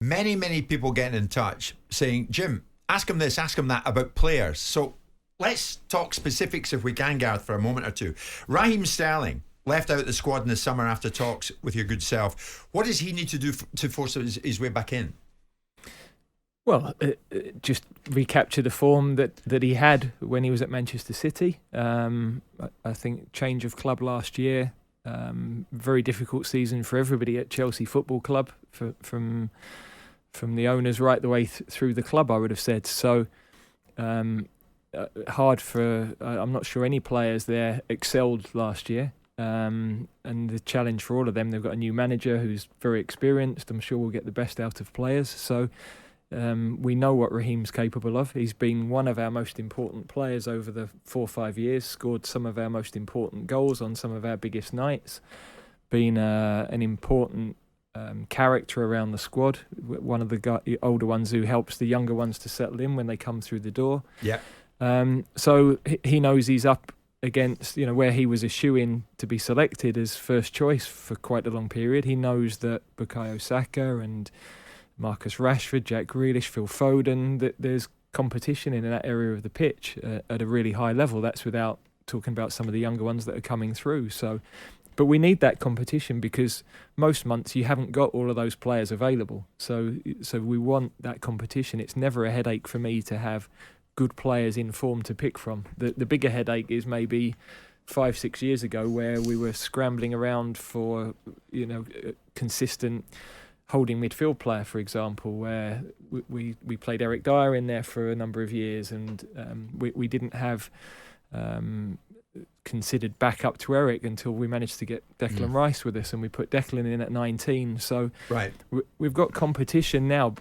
Many people getting in touch saying, Jim, ask him this, ask him that about players. So let's talk specifics if we can, Gareth, for a moment or two. Raheem Sterling left out the squad in the summer after talks with your good self. What does he need to do to force his way back in? Well, just recapture the form that he had when he was at Manchester City. I think change of club last year. Very difficult season for everybody at Chelsea Football Club, from the owners right the way through the club, I would have said. So hard for, I'm not sure any players there excelled last year. And the challenge for all of them, they've got a new manager who's very experienced. I'm sure we'll get the best out of players. So we know what Raheem's capable of. He's been one of our most important players over the 4 or 5 years, scored some of our most important goals on some of our biggest nights, been an important character around the squad, one of the older ones who helps the younger ones to settle in when they come through the door. Yeah. So he knows he's up against, where he was a shoo-in to be selected as first choice for quite a long period. He knows that Bukayo Saka and Marcus Rashford, Jack Grealish, Phil Foden, that there's competition in that area of the pitch at a really high level. That's without talking about some of the younger ones that are coming through. But we need that competition because most months you haven't got all of those players available. So we want that competition. It's never a headache for me to have good players in form to pick from. The bigger headache is maybe 5-6 years ago where we were scrambling around for consistent holding midfield player, for example, where we played Eric Dyer in there for a number of years, and we didn't have considered backup to Erik until we managed to get Declan Rice with us, and we put Declan in at 19. So right. We've got competition now,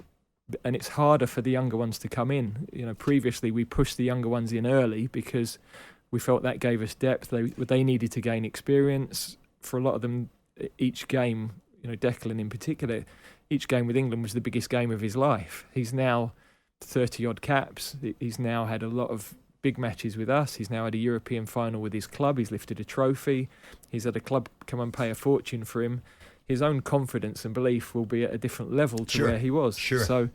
and it's harder for the younger ones to come in. Previously we pushed the younger ones in early because we felt that gave us depth. They needed to gain experience. For a lot of them, each game, Declan in particular, each game with England was the biggest game of his life. He's now 30-odd caps. He's now had a lot of big matches with us. He's now had a European final with his club. He's lifted a trophy. He's had a club come and pay a fortune for him. His own confidence and belief will be at a different level to where he was. So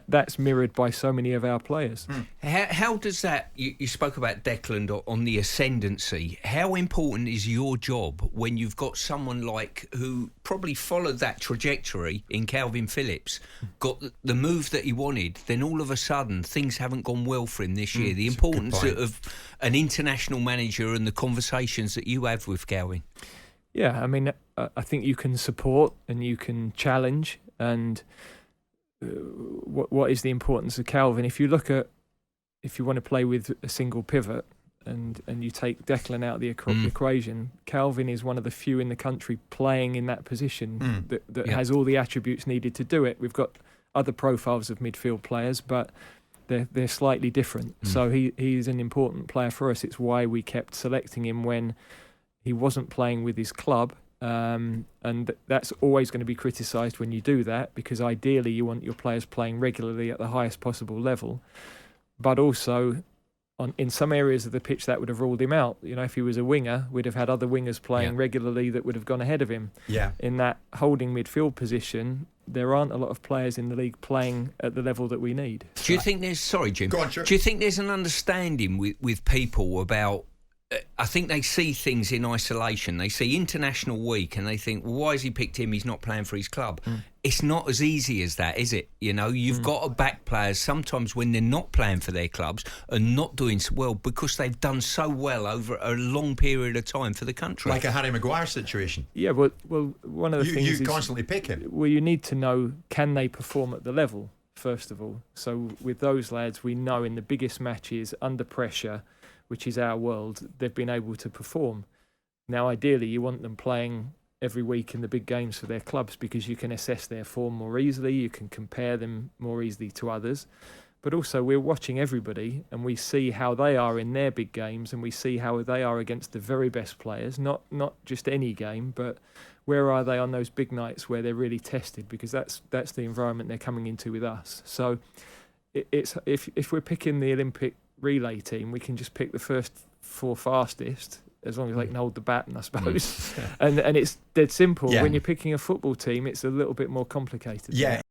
that's mirrored by so many of our players. How does that, you spoke about Declan on the ascendancy. How important is your job when you've got someone who probably followed that trajectory in Kalvin Phillips, got the move that he wanted, then all of a sudden things haven't gone well for him this year? The importance of an international manager and the conversations that you have with Kalvin. Yeah, I mean, I think you can support and you can challenge. And what is the importance of Kalvin? If you want to play with a single pivot and you take Declan out of the equation, Kalvin is one of the few in the country playing in that position that has all the attributes needed to do it. We've got other profiles of midfield players, but they're slightly different. So he's an important player for us. It's why we kept selecting him when he wasn't playing with his club, and that's always going to be criticised when you do that, because ideally you want your players playing regularly at the highest possible level. But also, in some areas of the pitch, that would have ruled him out. If he was a winger, we'd have had other wingers playing regularly that would have gone ahead of him. Yeah. In that holding midfield position, there aren't a lot of players in the league playing at the level that we need. Do you think there's... Sorry, Jim. Go on, sure. Do you think there's an understanding with people about... I think they see things in isolation. They see International Week and they think, well, why has he picked him? He's not playing for his club. It's not as easy as that, is it? You've got to back players sometimes when they're not playing for their clubs and not doing so well because they've done so well over a long period of time for the country. Like a Harry Maguire situation. Yeah, well one of the things you constantly pick him. Well, you need to know, can they perform at the level, first of all? So with those lads, we know in the biggest matches, under pressure, which is our world, they've been able to perform. Now, ideally, you want them playing every week in the big games for their clubs because you can assess their form more easily, you can compare them more easily to others. But also, we're watching everybody and we see how they are in their big games and we see how they are against the very best players, not just any game, but where are they on those big nights where they're really tested, because that's the environment they're coming into with us. So it's if we're picking the Olympic relay team, we can just pick the first 4 fastest, as long as they can hold the baton, I suppose. And it's dead simple. When you're picking a football team, it's a little bit more complicated. Yeah.